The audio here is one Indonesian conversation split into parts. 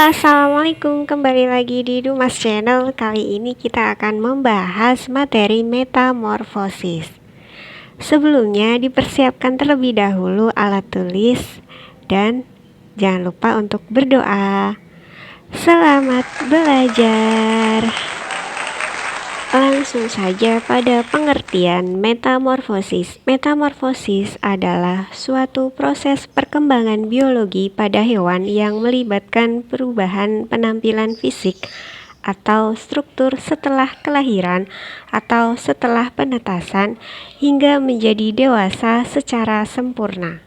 Assalamualaikum, kembali lagi di Dumas Channel. Kali ini kita akan membahas materi metamorfosis. Sebelumnya dipersiapkan terlebih dahulu alat tulis dan jangan lupa untuk berdoa. Selamat belajar. Langsung saja pada pengertian metamorfosis. Metamorfosis adalah suatu proses perkembangan biologi pada hewan yang melibatkan perubahan penampilan fisik atau struktur setelah kelahiran atau setelah penetasan hingga menjadi dewasa secara sempurna.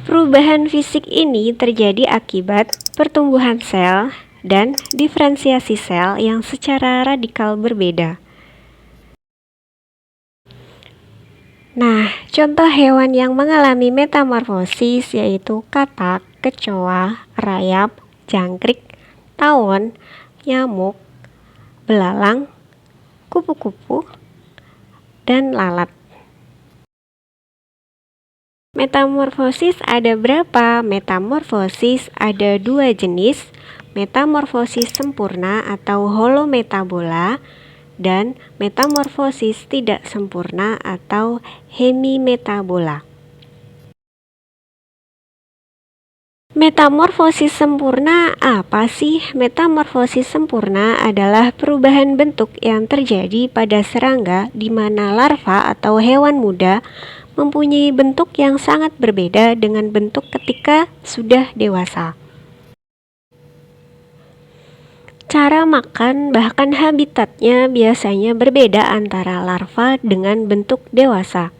Perubahan fisik ini terjadi akibat pertumbuhan sel dan diferensiasi sel yang secara radikal berbeda. Nah, contoh hewan yang mengalami metamorfosis yaitu katak, kecoa, rayap, jangkrik, tawon, nyamuk, belalang, kupu-kupu, dan lalat. Metamorfosis ada berapa? Metamorfosis ada dua jenis, metamorfosis sempurna atau holometabola dan metamorfosis tidak sempurna atau hemimetabola. Metamorfosis sempurna apa sih? Metamorfosis sempurna adalah perubahan bentuk yang terjadi pada serangga di mana larva atau hewan muda mempunyai bentuk yang sangat berbeda dengan bentuk ketika sudah dewasa. Cara makan bahkan habitatnya biasanya berbeda antara larva dengan bentuk dewasa.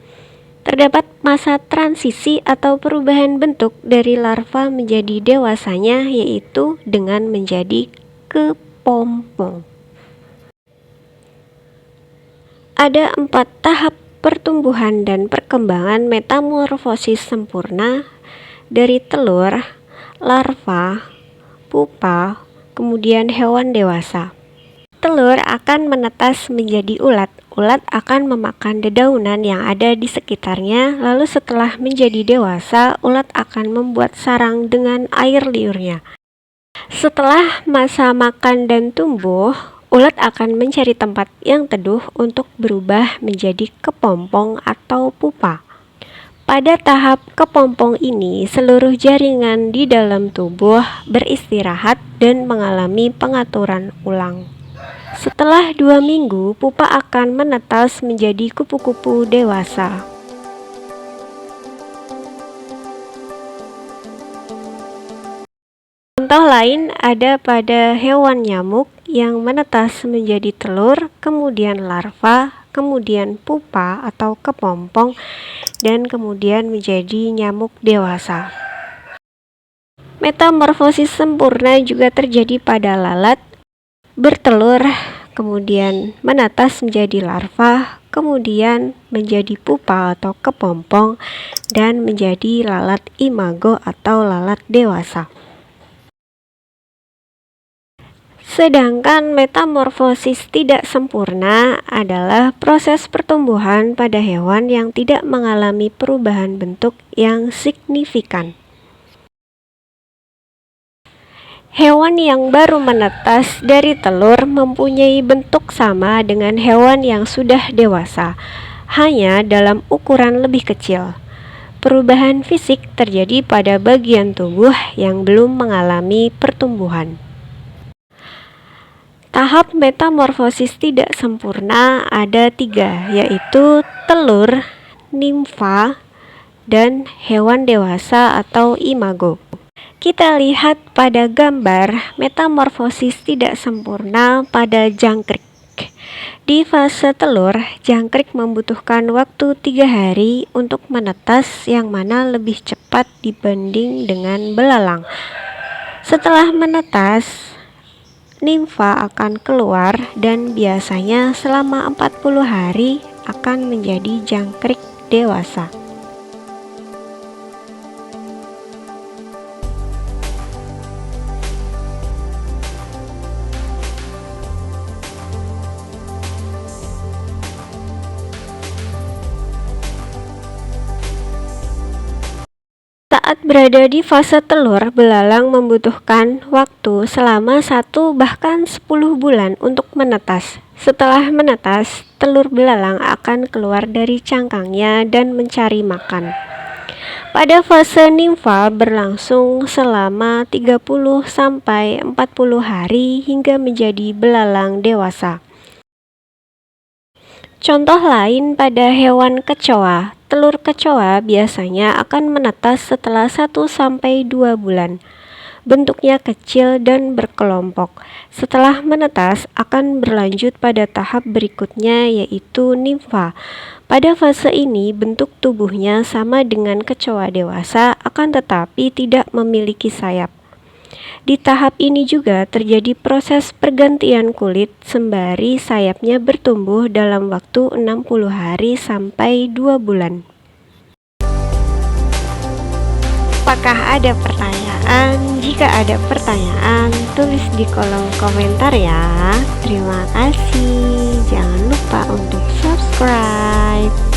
Terdapat masa transisi atau perubahan bentuk dari larva menjadi dewasanya, yaitu dengan menjadi kepompong. Ada 4 tahap pertumbuhan dan perkembangan metamorfosis sempurna, dari telur, larva, pupa, kemudian hewan dewasa. Telur akan menetas menjadi ulat. Ulat akan memakan dedaunan yang ada di sekitarnya. Lalu setelah menjadi dewasa, ulat akan membuat sarang dengan air liurnya. Setelah masa makan dan tumbuh, ulat akan mencari tempat yang teduh untuk berubah menjadi kepompong atau pupa. Pada tahap kepompong ini, seluruh jaringan di dalam tubuh beristirahat dan mengalami pengaturan ulang. Setelah 2 minggu, pupa akan menetas menjadi kupu-kupu dewasa. Contoh lain ada pada hewan nyamuk yang menetas menjadi telur, kemudian larva, kemudian pupa atau kepompong, dan kemudian menjadi nyamuk dewasa. Metamorfosis sempurna juga terjadi pada lalat, bertelur, kemudian menetas menjadi larva, kemudian menjadi pupa atau kepompong, dan menjadi lalat imago atau lalat dewasa. Sedangkan metamorfosis tidak sempurna adalah proses pertumbuhan pada hewan yang tidak mengalami perubahan bentuk yang signifikan. Hewan yang baru menetas dari telur mempunyai bentuk sama dengan hewan yang sudah dewasa, hanya dalam ukuran lebih kecil. Perubahan fisik terjadi pada bagian tubuh yang belum mengalami pertumbuhan. Tahap metamorfosis tidak sempurna ada 3, yaitu telur, nimfa, dan hewan dewasa atau imago. Kita lihat pada gambar metamorfosis tidak sempurna pada jangkrik. Di fase telur, jangkrik membutuhkan waktu 3 hari untuk menetas, yang mana lebih cepat dibanding dengan belalang. Setelah menetas, nimfa akan keluar dan biasanya selama 40 hari akan menjadi jangkrik dewasa. Saat berada di fase telur, belalang membutuhkan waktu selama 1 bahkan 10 bulan untuk menetas. Setelah menetas, telur belalang akan keluar dari cangkangnya dan mencari makan. Pada fase nimfa berlangsung selama 30 sampai 40 hari hingga menjadi belalang dewasa. Contoh lain pada hewan kecoa. Telur kecoa biasanya akan menetas setelah 1 sampai 2 bulan. Bentuknya kecil dan berkelompok. Setelah menetas akan berlanjut pada tahap berikutnya yaitu nimfa. Pada fase ini bentuk tubuhnya sama dengan kecoa dewasa akan tetapi tidak memiliki sayap. Di tahap ini juga terjadi proses pergantian kulit sembari sayapnya bertumbuh dalam waktu 60 hari sampai 2 bulan. Apakah ada pertanyaan? Jika ada pertanyaan, tulis di kolom komentar ya. Terima kasih. Jangan lupa untuk subscribe.